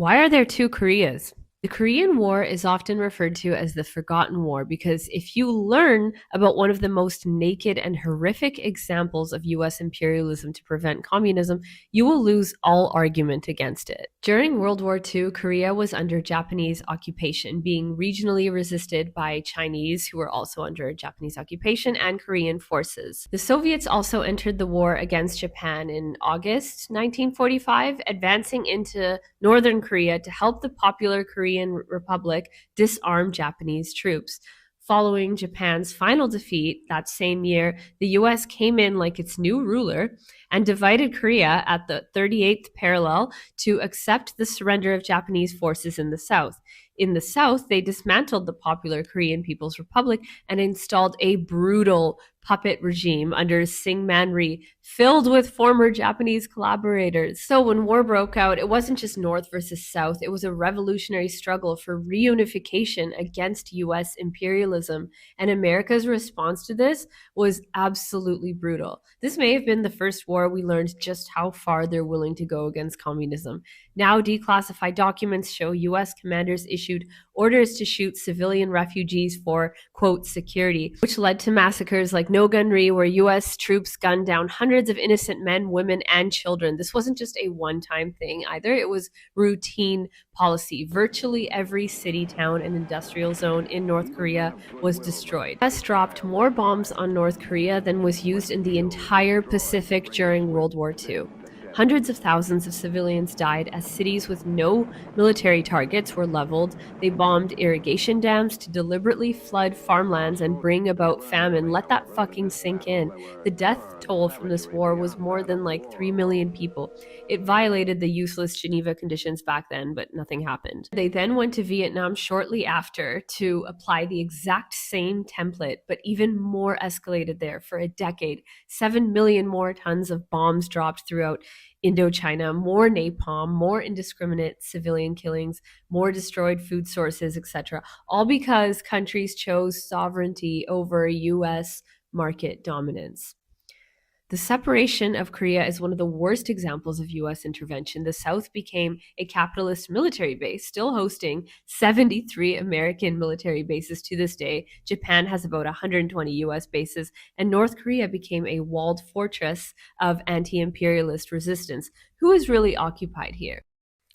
Why are there two Koreas? The Korean War is often referred to as the Forgotten War because if you learn about one of the most naked and horrific examples of US imperialism to prevent communism, you will lose all argument against it. During World War II, Korea was under Japanese occupation, being regionally resisted by Chinese, who were also under Japanese occupation, and Korean forces. The Soviets also entered the war against Japan in August 1945, advancing into northern Korea to help the popular Korean Republic disarm Japanese troops. Following Japan's final defeat that same year, the US came in like its new ruler and divided Korea at the 38th parallel to accept the surrender of Japanese forces in the south. In the south, they dismantled the popular Korean People's Republic and installed a brutal puppet regime under Syngman Rhee, filled with former Japanese collaborators. So when war broke out, it wasn't just North versus South, it was a revolutionary struggle for reunification against US imperialism. And America's response to this was absolutely brutal. This may have been the first war we learned just how far they're willing to go against communism. Now declassified documents show US commanders issued orders to shoot civilian refugees for, quote, security, which led to massacres like Nogan-ri, where US troops gunned down hundreds of innocent men, women, and children. This wasn't just a one-time thing either. It was routine policy. Virtually every city, town, and industrial zone in North Korea was destroyed. The US dropped more bombs on North Korea than was used in the entire Pacific during World War II. Hundreds of thousands of civilians died as cities with no military targets were leveled. They bombed irrigation dams to deliberately flood farmlands and bring about famine. Let that fucking sink in. The death toll from this war was more than like 3 million people. It violated the useless Geneva Conditions back then, but nothing happened. They then went to Vietnam shortly after to apply the exact same template, but even more escalated there for a decade. 7 million more tons of bombs dropped throughout Indochina, more napalm, more indiscriminate civilian killings, more destroyed food sources, etc. All because countries chose sovereignty over US market dominance. The separation of Korea is one of the worst examples of US intervention. The South became a capitalist military base, still hosting 73 American military bases to this day. Japan has about 120 US bases, and North Korea became a walled fortress of anti imperialist resistance. Who is really occupied here?